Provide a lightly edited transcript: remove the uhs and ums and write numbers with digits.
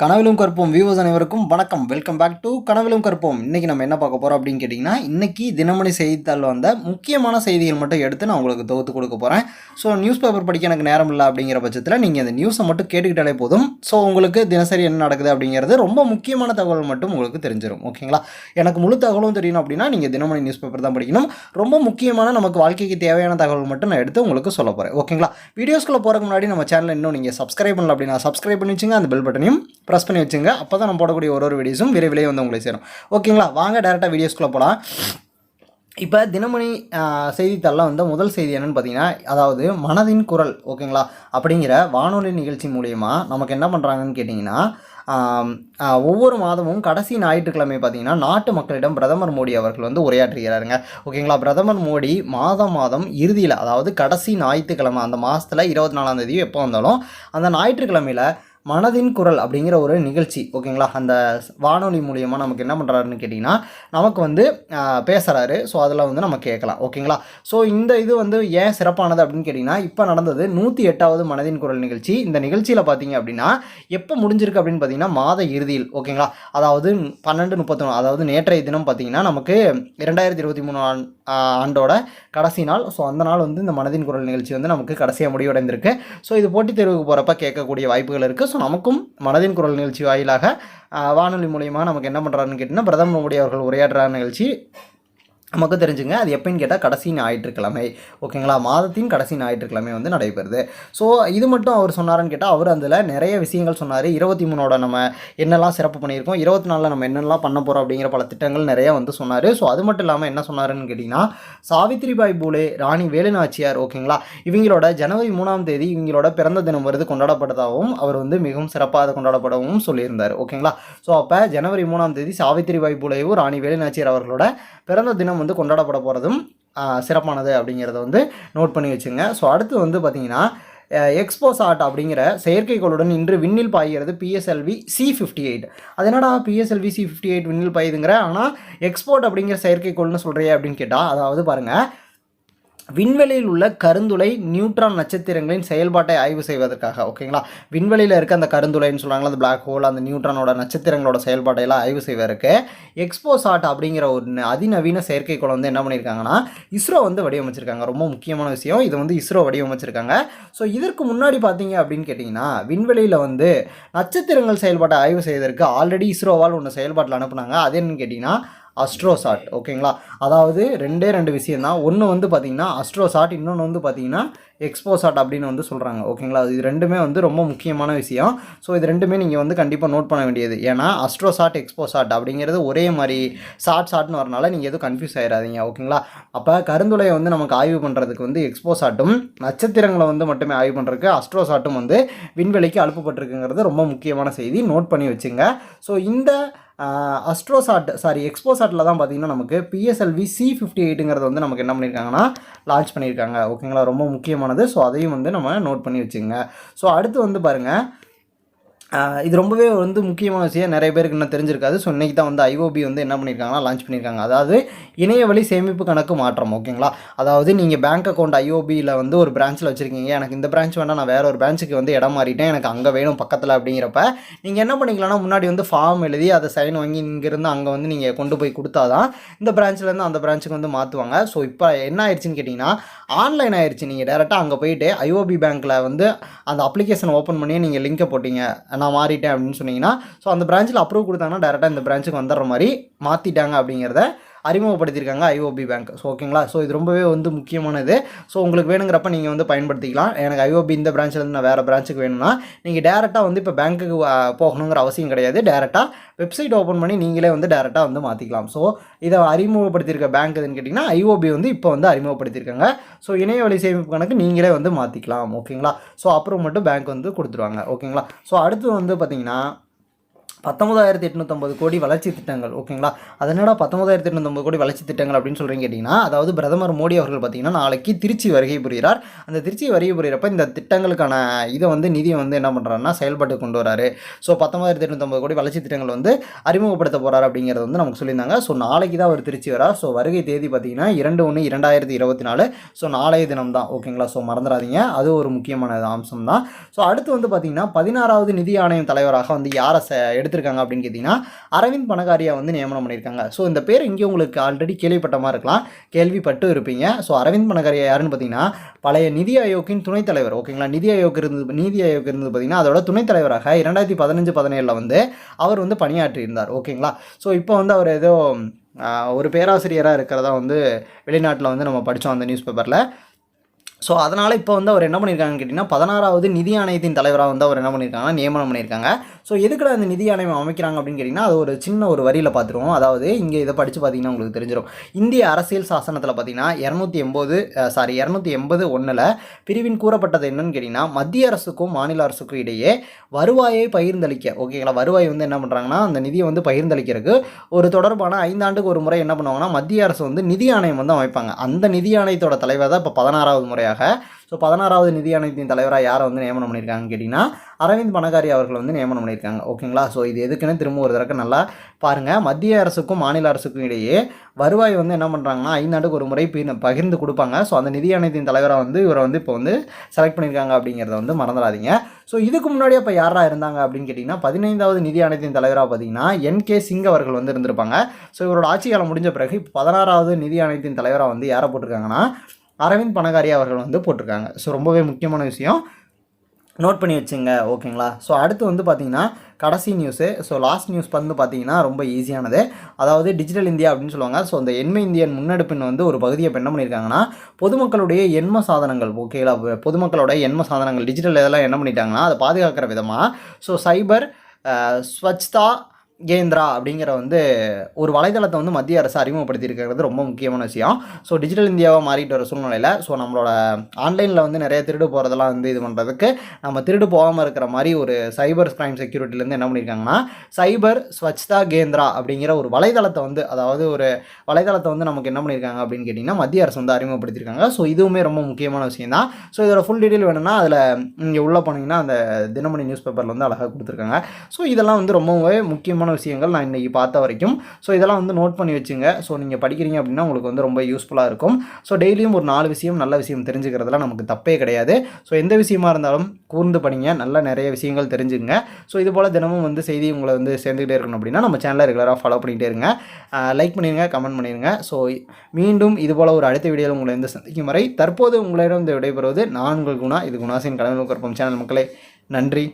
கனவிலும் கற்போம் வியூவர்ஸ் அனைவருக்கும் வணக்கம். வெல்கம் பேக் டு கனவிலும் கற்போம். இன்றைக்கி நம்ம என்ன பார்க்க போகிறோம் அப்படின்னு கேட்டிங்கன்னா, இன்றைக்கி தினமணி செய்தித்தாள் வந்த முக்கியமான செய்திகள் மட்டும் எடுத்து நான் உங்களுக்கு தொகுத்து கொடுக்க போகிறேன். ஸோ நியூஸ் பேப்பர் படிக்க எனக்கு நேரம் இல்லை அப்படிங்கிற பட்சத்தில் நீங்கள் அந்த நியூஸை மட்டும் கேட்டுக்கிட்டாலே போதும். ஸோ உங்களுக்கு தினசரி என்ன நடக்குது அப்படிங்கிறது ரொம்ப முக்கியமான தகவல் மட்டும் உங்களுக்கு தெரிஞ்சிடும். ஓகேங்களா? எனக்கு முழு தகவலும் தெரியணும் அப்படின்னா நீங்கள் தினமணி நியூஸ் பேப்பர் தான் படிக்கணும். ரொம்ப முக்கியமான நமக்கு வாழ்க்கைக்கு தேவையான தகவல் மட்டும் நான் எடுத்து உங்களுக்கு சொல்ல போகிறேன். ஓகேங்களா? வீடியோஸ்க்குள்ளே போகிறதுக்கு முன்னாடி நம்ம சேனலை இன்னும் நீங்கள் சப்ஸ்கிரைப் பண்ணல அப்படின்னா சப்ஸ்கிரைப் பண்ணி வச்சுங்க. அந்த பெல் பட்டனையும் ப்ரெஸ் பண்ணி வச்சுங்க. அப்போ தான் நம்ம போடக்கூடிய ஒரு வீடியோஸும் விரைவிலே வந்து உங்களை சேரும். ஓகேங்களா? வாங்க டேரெக்டாக வீடியோஸ்குள்ளே போகலாம். இப்போ தினமணி செய்தித்தாளில் வந்து முதல் செய்தி என்னென்னு பார்த்தீங்கன்னா, அதாவது மனதின் குரல் ஓகேங்களா அப்படிங்கிற வானொலி நிகழ்ச்சி மூலயமா நமக்கு என்ன பண்ணுறாங்கன்னு கேட்டிங்கன்னா, ஒவ்வொரு மாதமும் கடைசி ஞாயிற்றுக்கிழமை பார்த்திங்கன்னா நாட்டு மக்களிடம் பிரதமர் மோடி அவர்கள் வந்து உரையாற்றுகிறாருங்க. ஓகேங்களா? பிரதமர் மோடி மாதம் இறுதியில், அதாவது கடைசி ஞாயிற்றுக்கிழமை, அந்த மாதத்தில் 24ஆம் தேதி எப்போ வந்தாலும் அந்த ஞாயிற்றுக்கிழமையில் மனதின் குரல் அப்படிங்கிற ஒரு நிகழ்ச்சி ஓகேங்களா, அந்த வானொலி மூலியமாக நமக்கு என்ன பண்ணுறாருன்னு கேட்டிங்கன்னா, நமக்கு வந்து பேசுகிறாரு. ஸோ அதில் வந்து நம்ம கேட்கலாம். ஓகேங்களா? ஸோ இந்த இது வந்து ஏன் சிறப்பானது அப்படின்னு கேட்டிங்கன்னா, இப்போ நடந்தது 108வது மனதின் குரல் நிகழ்ச்சி. இந்த நிகழ்ச்சியில் பார்த்தீங்க அப்படின்னா எப்போ முடிஞ்சிருக்கு அப்படின்னு பார்த்தீங்கன்னா மாத இறுதியில். ஓகேங்களா? அதாவது 12/31, அதாவது நேற்றைய தினம் பார்த்தீங்கன்னா நமக்கு 2023 ஆண்டோட கடைசி நாள். ஸோ அந்த நாள் வந்து இந்த மனதின் குரல் நிகழ்ச்சி வந்து நமக்கு கடைசியாக முடிவடைந்திருக்கு. ஸோ இது போட்டித் தேர்வுக்கு போகிறப்ப கேட்கக்கூடிய வாய்ப்புகள் இருக்குது. ஸோ நமக்கும் மனதின் குரல் நிகழ்ச்சி வாயிலாக வானொலி மூலியமாக நமக்கு என்ன பண்ணுறாருன்னு கேட்டிங்கன்னா, பிரதமர் மோடி அவர்கள் உரையாடுற நிகழ்ச்சி நமக்கு தெரிஞ்சுங்க. அது எப்போன்னு கேட்டால் கடைசி ஞாயிற்றுக்கிழமை. ஓகேங்களா? மாதத்தின் கடைசி ஞாயிற்றுக்கிழமை வந்து நடைபெறுது. ஸோ இது மட்டும் அவர் சொன்னார்ன்னு கேட்டால், அவர் அதில் நிறைய விஷயங்கள் சொன்னார். 23 நம்ம என்னெல்லாம் சிறப்பு பண்ணியிருக்கோம், 24 நம்ம என்னெல்லாம் பண்ண போகிறோம் அப்படிங்கிற பல திட்டங்கள் நிறைய வந்து சொன்னார். ஸோ அது மட்டும் இல்லாமல் என்ன சொன்னாருன்னு கேட்டிங்கன்னா, சாவித்ரிபாய் பூலே, ராணி வேலு நாச்சியார் ஓகேங்களா, இவங்களோட ஜனவரி 3ஆம் தேதி இவங்களோட பிறந்த தினம் வருது கொண்டாடப்பட்டதாகவும் அவர் வந்து மிகவும் சிறப்பாக அதை கொண்டாடப்படவும் சொல்லியிருந்தார். ஓகேங்களா? ஸோ அப்போ ஜனவரி 3ஆம் தேதி சாவித்ரிபாய் பூலேவும் ராணி வேலு நாச்சியார் அவர்களோட பிறந்த தினம் வந்து கொண்டாடப்பட போகிறதும் சிறப்பானது அப்படிங்கிறத வந்து நோட் பண்ணி வச்சுங்க. ஸோ அடுத்து வந்து பார்த்திங்கன்னா, எக்ஸ்போசாட் அப்படிங்கிற செயற்கைக்கோளுடன் இன்று விண்ணில் பாய்கிறது PSLV C58. அது என்னடா PSLV C58 விண்ணில் பாயுதுங்கிற, ஆனால் எக்ஸ்போர்ட் அப்படிங்கிற செயற்கைக்கோள்னு சொல்கிறியே அப்படின்னு கேட்டால், அதாவது பாருங்கள், விண்வெளியில் உள்ள கருந்துளை நியூட்ரான் நட்சத்திரங்களின் செயல்பாட்டை ஆய்வு செய்வதற்காக. ஓகேங்களா? விண்வெளியில் இருக்க அந்த கருந்துளைன்னு சொல்கிறாங்களா, அந்த பிளாக் ஹோல், அந்த நியூட்ரானோட நட்சத்திரங்களோட செயல்பாட்டையெல்லாம் ஆய்வு செய்வதற்கு எக்ஸ்போசாட் அப்படிங்கிற ஒரு அதிநவீன செயற்கைக்கோளை வந்து என்ன பண்ணியிருக்காங்கன்னா இஸ்ரோ வந்து வடிவமைச்சிருக்காங்க. ரொம்ப முக்கியமான விஷயம், இது வந்து இஸ்ரோ வடிவமைச்சிருக்காங்க. ஸோ இதற்கு முன்னாடி பார்த்தீங்க அப்படின்னு கேட்டிங்கன்னா, விண்வெளியில் வந்து நட்சத்திரங்கள் செயல்பாட்டை ஆய்வு செய்வதற்கு ஆல்ரெடி இஸ்ரோவால் ஒன்று செயல்பாட்டில் அனுப்புனாங்க. அது என்னன்னு கேட்டிங்கன்னா அஸ்ட்ரோசாட். ஓகேங்களா? அதாவது ரெண்டு விஷயம் தான். ஒன்று வந்து பார்த்திங்கன்னா அஸ்ட்ரோசாட், இன்னொன்று வந்து பார்த்திங்கன்னா எக்ஸ்போசாட் அப்படின்னு வந்து சொல்கிறாங்க. ஓகேங்களா? இது ரெண்டுமே வந்து ரொம்ப முக்கியமான விஷயம். ஸோ இது ரெண்டுமே நீங்கள் வந்து கண்டிப்பாக நோட் பண்ண வேண்டியது. ஏன்னா அஸ்ட்ரோசாட் எக்ஸ்போசாட் அப்படிங்கிறது ஒரே மாதிரி ஷார்ட்னு வரனால நீங்கள் எதுவும் கன்ஃபியூஸ் ஆகிடாதீங்க. ஓகேங்களா? அப்போ கருந்துளையை வந்து நமக்கு ஆய்வு பண்ணுறதுக்கு வந்து எக்ஸ்போசாட்டும், நட்சத்திரங்களை வந்து மட்டுமே ஆய்வு பண்ணுறதுக்கு அஸ்ட்ரோசாட்டும் வந்து விண்வெளிக்கு அனுப்பப்பட்டிருக்குங்கிறது ரொம்ப முக்கியமான செய்தி. நோட் பண்ணி வச்சுங்க. ஸோ இந்த எக்ஸ்போசாட்டில் தான் பார்த்திங்கன்னா நமக்கு PSLV C58ங்கிறது வந்து நமக்கு என்ன பண்ணியிருக்காங்கன்னா லான்ச் பண்ணியிருக்காங்க. ஓகேங்களா? ரொம்ப முக்கியமானது. ஸோ அதையும் வந்து நம்ம நோட் பண்ணி வச்சுங்க. ஸோ அடுத்து வந்து பாருங்கள், இது ரொம்பவே வந்து முக்கியமான விஷயம், நிறைய பேருக்கு இன்னும் தெரிஞ்சிருக்காது. ஸோ இன்றைக்கி தான் வந்து IOB வந்து என்ன பண்ணியிருக்காங்கன்னா லான்ச் பண்ணியிருக்காங்க. அதாவது இணையவழி சேமிப்பு கணக்கு மாற்றம். ஓகேங்களா? அதாவது நீங்கள் பேங்க் அக்கௌண்ட் IOBயில் வந்து ஒரு பிரான்ச்சில் வச்சுருக்கீங்க, எனக்கு இந்த பிரான்ச் வேண்டாம், நான் வேறு ஒரு பிரான்ச்சுக்கு வந்து இடம் மாறிட்டேன், எனக்கு அங்கே வேணும் பக்கத்தில் அப்படிங்கிறப்ப நீங்கள் என்ன பண்ணிக்கலாம்னா, முன்னாடி வந்து ஃபார்ம் எழுதி அதை சைன் வாங்கி இங்கேருந்து அங்கே வந்து நீங்கள் கொண்டு போய் கொடுத்தா தான் இந்த பிரான்ச்சிலேருந்து அந்த பிரான்ச்சுக்கு வந்து மாற்றுவாங்க. ஸோ இப்போ என்ன ஆயிடுச்சுன்னு கேட்டிங்கன்னா ஆன்லைன் ஆயிடுச்சு. நீங்கள் டேரெக்டாக அங்கே போயிட்டு IOB பேங்க்கில் வந்து அந்த அப்ளிகேஷன் ஓப்பன் பண்ணி நீங்கள் லிங்கை போட்டிங்க, நான் மாறிட்டேன் அப்படின்னு சொன்னீங்கன்னா, ஸோ அந்த பிரான்ச்சில் அப்ரூவ் கொடுத்தாங்கன்னா டேரெக்டாக இந்த பிரான்ச்சுக்கு வந்துடுற மாதிரி மாற்றிட்டாங்க அப்படிங்கிறத அறிமுகப்படுத்தியிருக்காங்க IOB பேங்க். ஸோ ஓகேங்களா? ஸோ இது ரொம்பவே வந்து முக்கியமானது. ஸோ உங்களுக்கு வேணுங்கிறப்ப நீங்கள் வந்து பயன்படுத்திக்கலாம். எனக்கு IOB இந்த பிரான்ச்சிலேருந்து நான் வேறு பிரான்ச்சுக்கு வேணும்னா நீங்கள் டேரெக்டாக வந்து இப்போ பேங்க்குக்கு போகணுங்கிற அவசியம் கிடையாது. டேரெக்டாக வெப்சைட் ஓப்பன் பண்ணி நீங்களே வந்து டேரெக்டாக வந்து மாற்றிக்கலாம். ஸோ இதை அறிமுகப்படுத்தியிருக்க பேங்க் எதுன்னு கேட்டிங்கன்னா IOB வந்து இப்போ வந்து அறிமுகப்படுத்தியிருக்காங்க. ஸோ இணையவழி சேமிப்பு கணக்கு நீங்களே வந்து மாற்றிக்கலாம். ஓகேங்களா? ஸோ அப்புறம் மட்டும் பேங்க் வந்து கொடுத்துருவாங்க. ஓகேங்களா? ஸோ அடுத்து வந்து பார்த்திங்கன்னா 19,850 கோடி வளர்ச்சி திட்டங்கள். ஓகேங்களா, அது என்னடா 19,850 கோடி வளர்ச்சி திட்டங்கள் அப்படின்னு சொல்கிறீங்க கேட்டிங்கன்னா, அதாவது பிரதமர் மோடி அவர்கள் பார்த்திங்கன்னா நாளைக்கு திருச்சி வருகை புரிகிறார். அந்த திருச்சி வருகை புரிகிறப்ப இந்த திட்டங்களுக்கான இதை வந்து நிதியை வந்து என்ன பண்ணுறாருன்னா செயல்பாட்டு கொண்டு வராரு. ஸோ 19,850 கோடி வளர்ச்சி திட்டங்கள் வந்து அறிமுகப்படுத்த போகிறார் அப்படிங்கிறது வந்து நமக்கு சொல்லியிருந்தாங்க. ஸோ நாளைக்கு தான் அவர் திருச்சி வரார். ஸோ வருகை தேதி பார்த்திங்கன்னா 2/1/2024. ஸோ நாளைய தினம் தான். ஓகேங்களா, ஸோ மறந்துடாதீங்க, அது ஒரு முக்கியமான அம்சம் தான். ஸோ அடுத்து வந்து பார்த்திங்கன்னா 16வது நிதி ஆணையம் தலைவராக வந்து யாரை எடுத்திருக்காங்க அப்படின்னு கேட்டிங்கன்னா அரவிந்த் பனகாரியா வந்து நியமனம் பண்ணியிருக்காங்க. ஸோ இந்த பேர் இங்கே உங்களுக்கு ஆல்ரெடி கேள்விப்பட்ட மாதிரி இருக்கலாம், கேள்விப்பட்டு இருப்பீங்க. ஸோ அரவிந்த் பனகாரியா யாருன்னு பார்த்தீங்கன்னா பழைய நிதி ஆயோக்கின் துணைத் தலைவர். ஓகேங்களா, நிதி ஆயோக் இருந்தது பார்த்தீங்கன்னா அதோட துணைத் தலைவராக 2015-17 வந்து அவர் வந்து பணியாற்றி இருந்தார். ஓகேங்களா, ஸோ இப்போ வந்து அவர் ஏதோ ஒரு பேராசிரியராக இருக்கிறதா வந்து வெளிநாட்டில் வந்து நம்ம படித்தோம் அந்த நியூஸ் பேப்பரில். ஸோ அதனால் இப்போ வந்து அவர் என்ன பண்ணியிருக்காங்கன்னு கேட்டிங்கன்னா 16வது நிதி ஆணையத்தின் தலைவராக வந்து அவர் என்ன பண்ணியிருக்காங்கன்னா நியமனம் பண்ணியிருக்காங்க. ஸோ எதுக்குடா அந்த நிதி ஆணையம் அமைக்கிறாங்க அப்படின்னு கேட்டிங்கன்னா அது ஒரு சின்ன ஒரு வரியில் பார்த்துருவோம். அதாவது இங்கே இதை படித்து பார்த்தீங்கன்னா உங்களுக்கு தெரிஞ்சிடும். இந்திய அரசியல் சாசனத்தில் பார்த்தீங்கன்னா 280(1)ல் பிரிவின் கூறப்பட்டது என்னன்னு கேட்டிங்கன்னா மத்திய அரசுக்கும் மாநில அரசுக்கும் இடையே வருவாயை பகிர்ந்தளிக்க. ஓகேங்களா, வருவாய் வந்து என்ன பண்ணுறாங்கன்னா அந்த நிதியை வந்து பகிர்ந்தளிக்கிறதுக்கு ஒரு தொடர்பான 5 ஆண்டுக்கு ஒரு முறை என்ன பண்ணுவாங்கன்னா மத்திய அரசு வந்து நிதி ஆணையம் வந்து அமைப்பாங்க. அந்த நிதி ஆணையத்தோட தலைவர் தான் இப்போ 16வது முறையாக. ஸோ 16வது நிதி ஆணையத்தின் தலைவராக யாரை வந்து நியமனம் பண்ணியிருக்காங்கன்னு கேட்டிங்கன்னா அரவிந்த் பனகாரியா அவர்கள் வந்து நியமனம் பண்ணியிருக்காங்க. ஓகேங்களா, ஸோ இது எதுக்குன்னு திரும்ப ஒரு தடவை நல்லா பாருங்கள். மத்திய அரசுக்கும் மாநில அரசுக்கும் இடையே வருவாய் வந்து என்ன பண்ணுறாங்கன்னா 5 ஆண்டுக்கு ஒரு முறை பகிர்ந்து கொடுப்பாங்க. ஸோ அந்த நிதி ஆணையத்தின் தலைவராக வந்து இவரை வந்து இப்போ வந்து செலக்ட் பண்ணியிருக்காங்க அப்படிங்கிறத வந்து மறந்துடாதீங்க. ஸோ இதுக்கு முன்னாடி இப்போ யாரா இருந்தாங்க அப்படின்னு கேட்டிங்கன்னா 15வது நிதி ஆணையத்தின் தலைவராக பார்த்தீங்கன்னா NK சிங் அவர்கள் வந்து இருந்திருப்பாங்க. ஸோ இவரோட ஆட்சி காலம் முடிஞ்ச பிறகு இப்போ 16வது நிதி ஆணையத்தின் தலைவராக வந்து யாரை போட்டிருக்காங்கன்னா அரவிந்த் பனகாரியா அவர்கள் வந்து போட்டிருக்காங்க. ஸோ ரொம்பவே முக்கியமான விஷயம், நோட் பண்ணி வச்சுங்க. ஓகேங்களா, ஸோ அடுத்து வந்து பார்த்திங்கன்னா கடைசி நியூஸு. ஸோ லாஸ்ட் நியூஸ் வந்து பார்த்திங்கன்னா ரொம்ப ஈஸியானது. அதாவது டிஜிட்டல் இந்தியா அப்படின்னு சொல்லுவாங்க. ஸோ இந்த எண்மை இந்தியன் முன்னெடுப்பின் வந்து ஒரு பகுதியை என்ன பண்ணியிருக்காங்கன்னா பொதுமக்களுடைய எண்ம சாதனங்கள். ஓகேங்களா, பொதுமக்களோட எண்ம சாதனங்கள் டிஜிட்டல் இதெல்லாம் என்ன பண்ணிட்டாங்கன்னா அதை பாதுகாக்கிற விதமாக ஸோ சைபர் ஸ்வச்தா கேந்திரா அப்படிங்கிற வந்து ஒரு வலைதளத்தை வந்து மத்திய அரசு அறிமுகப்படுத்தியிருக்கிறது ரொம்ப முக்கியமான விஷயம். ஸோ டிஜிட்டல் இந்தியாவாக மாறிட்டு வர சூழ்நிலையில் ஸோ நம்மளோட ஆன்லைனில் வந்து நிறைய திருடு போகிறதெல்லாம் வந்து இது பண்ணுறதுக்கு நம்ம திருடு போகாமல் இருக்கிற மாதிரி ஒரு சைபர் கிரைம் செக்யூரிட்டிலேருந்து என்ன பண்ணியிருக்காங்கன்னா சைபர் ஸ்வச்தா கேந்திரா அப்படிங்கிற ஒரு வலைதளத்தை வந்து அதாவது ஒரு வலைதளத்தை வந்து நமக்கு என்ன பண்ணியிருக்காங்க அப்படின்னு கேட்டிங்கன்னா மத்திய அரசு வந்து அறிமுகப்படுத்தியிருக்காங்க. ஸோ இதுவுமே ரொம்ப முக்கியமான விஷயம் தான். ஸோ இதோட ஃபுல் டீட்டெயில் வேணும்னா அதில் இங்கே உள்ளே போனீங்கன்னா அந்த தினமணி நியூஸ் பேப்பரில் வந்து அழகாக கொடுத்துருக்காங்க. ஸோ இதெல்லாம் வந்து ரொம்பவே முக்கியமான விஷயங்கள் நான் இன்றைக்கி பார்த்த வரைக்கும். ஸோ இதெல்லாம் வந்து நோட் பண்ணி வச்சுங்க. ஸோ நீங்கள் படிக்கிறீங்க அப்படின்னா உங்களுக்கு வந்து ரொம்ப யூஸ்ஃபுல்லாக இருக்கும். ஸோ டெய்லியும் ஒரு 4 விஷயம் நல்ல விஷயம் தெரிஞ்சுக்கிறதுல நமக்கு தப்பே கிடையாது. ஸோ எந்த விஷயமா இருந்தாலும் கூர்ந்து படிங்க, நல்ல நிறைய விஷயங்கள் தெரிஞ்சுங்க. ஸோ இது போல் தினமும் வந்து செய்தி உங்களை வந்து சேர்ந்துக்கிட்டே இருக்கணும் அப்படின்னா நம்ம சேனலை ரெகுலராக ஃபாலோ பண்ணிகிட்டே இருங்க. லைக் பண்ணிடுங்க, கமெண்ட் பண்ணிடுங்க. ஸோ மீண்டும் இது போல் ஒரு அடுத்த வீடியோவில் உங்களை வந்து சந்திக்கும் வரை தற்போது உங்களிடம் இந்த விடைபெறுவது நான் உங்கள் குணா. இது குணாசின் கனவு கற்போம் சேனல். மக்களே, நன்றி.